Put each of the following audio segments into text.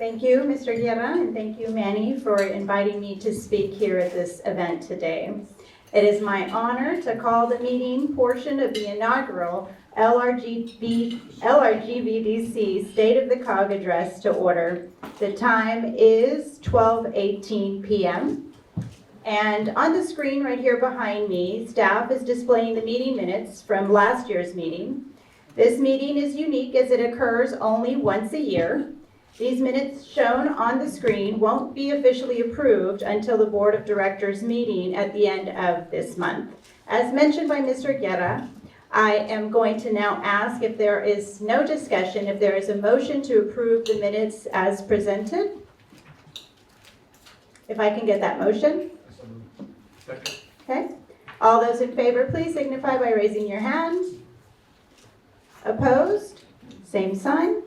Thank you, Mr. Guerra, and thank you, Manny, for inviting me to speak here at this event today. It is my honor to call the meeting portion of the inaugural LRGVDC State of the COG Address to order. The time is 12:18 p.m. And on the screen right here behind me, staff is displaying the meeting minutes from last year's meeting. This meeting is unique as it occurs only once a year. These minutes shown on the screen won't be officially approved until the Board of Directors meeting at the end of this month. As mentioned by Mr. Guerra, I am going to now ask if there is no discussion, if there is a motion to approve the minutes as presented. If I can get that motion. Second. Okay. All those in favor, please signify by raising your hand. Opposed? Same sign.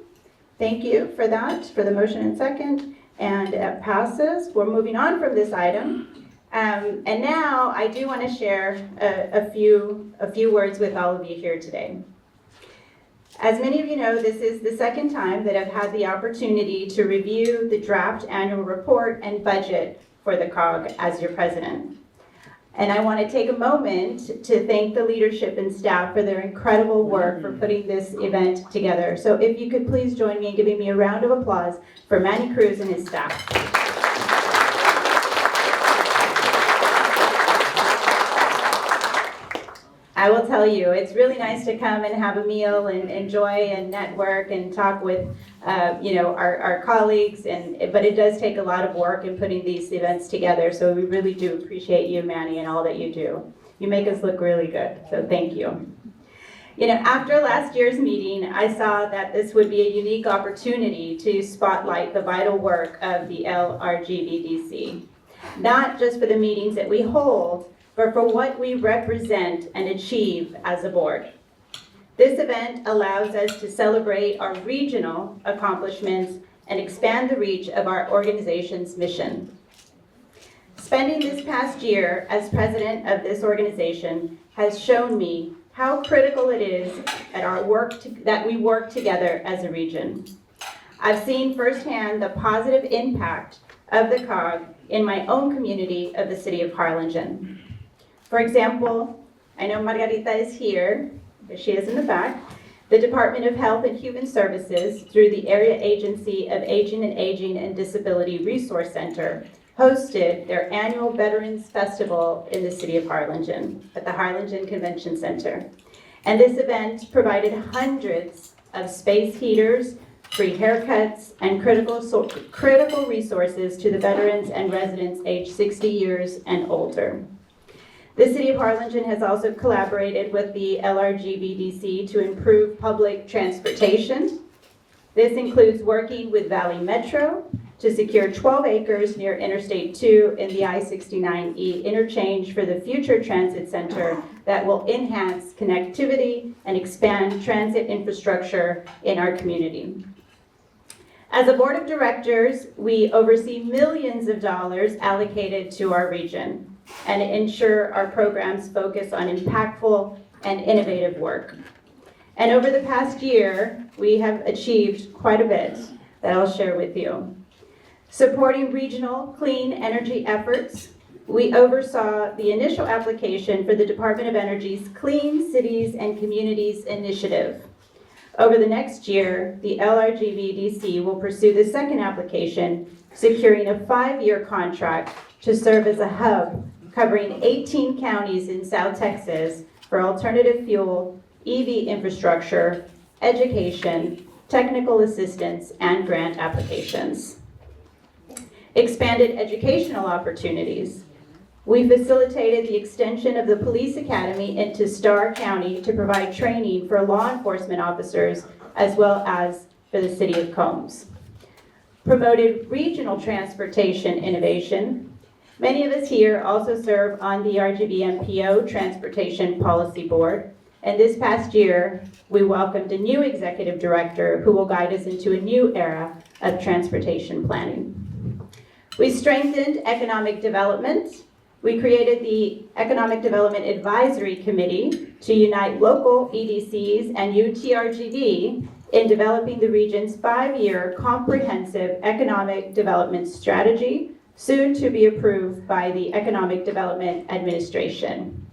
Thank you for that, for the motion and second, and it passes. We're moving on from this item. And now I do want to share a few words with all of you here today. As many of you know, this is the second time that I've had the opportunity to review the draft annual report and budget for the COG as your president. And I want to take a moment to thank the leadership and staff for their incredible work for putting this event together. So if you could please join me in giving me a round of applause for Manny Cruz and his staff. I will tell you, it's really nice to come and have a meal and enjoy and network and talk with our colleagues, but it does take a lot of work in putting these events together, so we really do appreciate you, Manny, and all that you do. You make us look really good, so thank you. After last year's meeting, I saw that this would be a unique opportunity to spotlight the vital work of the LRGVDC, not just for the meetings that we hold, but for what we represent and achieve as a board. This event allows us to celebrate our regional accomplishments and expand the reach of our organization's mission. Spending this past year as president of this organization has shown me how critical it is that we work together as a region. I've seen firsthand the positive impact of the COG in my own community of the city of Harlingen. For example, I know Margarita is here, but she is in the back. The Department of Health and Human Services, through the Area Agency of Aging and Disability Resource Center, hosted their annual Veterans Festival in the city of Harlingen at the Harlingen Convention Center. And this event provided hundreds of space heaters, free haircuts, and critical resources to the veterans and residents aged 60 years and older. The City of Harlingen has also collaborated with the LRGVDC to improve public transportation. This includes working with Valley Metro to secure 12 acres near Interstate 2 in the I-69E interchange for the future transit center that will enhance connectivity and expand transit infrastructure in our community. As a board of directors, we oversee millions of dollars allocated to our region and ensure our programs focus on impactful and innovative work. And over the past year, we have achieved quite a bit that I'll share with you. Supporting regional clean energy efforts, we oversaw the initial application for the Department of Energy's Clean Cities and Communities Initiative. Over the next year, the LRGVDC will pursue the second application, securing a 5-year contract to serve as a hub covering 18 counties in South Texas for alternative fuel, EV infrastructure, education, technical assistance, and grant applications. Expanded educational opportunities. We facilitated the extension of the police academy into Starr County to provide training for law enforcement officers as well as for the city of Combs. Promoted regional transportation innovation. Many of us here also serve on the RGV-MPO Transportation Policy Board, and this past year, we welcomed a new executive director who will guide us into a new era of transportation planning. We strengthened economic development. We created the Economic Development Advisory Committee to unite local EDCs and UTRGV in developing the region's 5-year comprehensive economic development strategy, soon to be approved by the Economic Development Administration.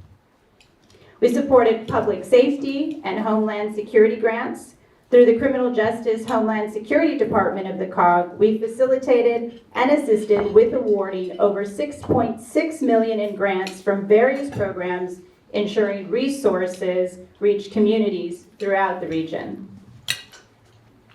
We supported public safety and homeland security grants. Through the Criminal Justice Homeland Security Department of the COG, we facilitated and assisted with awarding over $6.6 million in grants from various programs, ensuring resources reach communities throughout the region.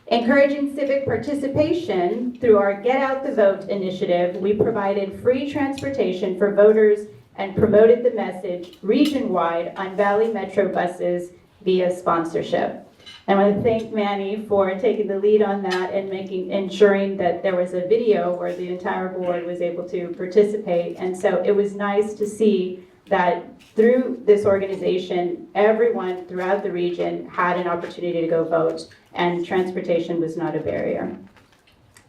Encouraging civic participation through our Get Out the Vote initiative, we provided free transportation for voters and promoted the message region-wide on Valley Metro buses via sponsorship. I want to thank Manny for taking the lead on that and ensuring that there was a video where the entire board was able to participate. And so it was nice to see that through this organization, everyone throughout the region had an opportunity to go vote, and transportation was not a barrier.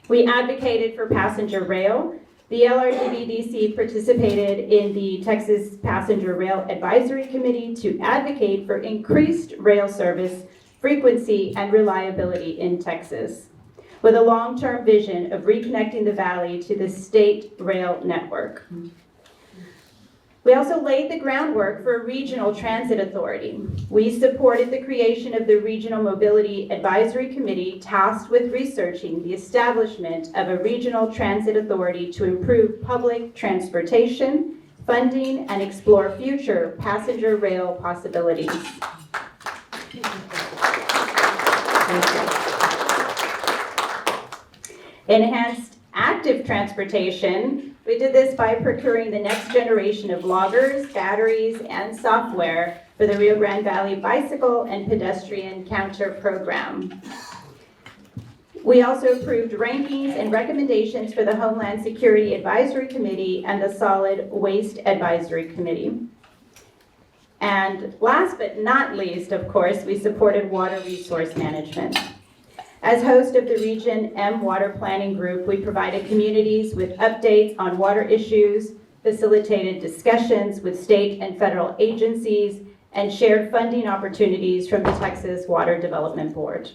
We advocated for passenger rail. The LRGVDC participated in the Texas Passenger Rail Advisory Committee to advocate for increased rail service frequency and reliability in Texas, with a long-term vision of reconnecting the valley to the state rail network. We also laid the groundwork for a regional transit authority. We supported the creation of the Regional Mobility Advisory Committee tasked with researching the establishment of a regional transit authority to improve public transportation, funding, and explore future passenger rail possibilities. Enhanced active transportation. We did this by procuring the next generation of loggers, batteries, and software for the Rio Grande Valley Bicycle and Pedestrian Counter Program. We also approved rankings and recommendations for the Homeland Security Advisory Committee and the Solid Waste Advisory Committee. And last but not least, of course, we supported water resource management. As host of the Region M Water Planning Group, we provided communities with updates on water issues, facilitated discussions with state and federal agencies, and shared funding opportunities from the Texas Water Development Board.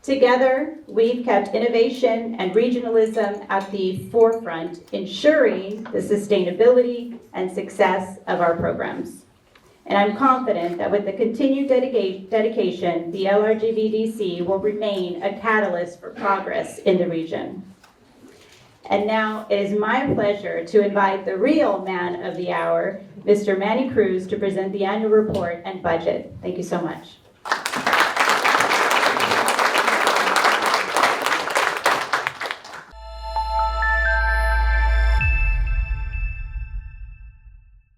Together, we've kept innovation and regionalism at the forefront, ensuring the sustainability and success of our programs. And I'm confident that with the continued dedication, the LRGVDC will remain a catalyst for progress in the region. And now it is my pleasure to invite the real man of the hour, Mr. Manny Cruz, to present the annual report and budget. Thank you so much.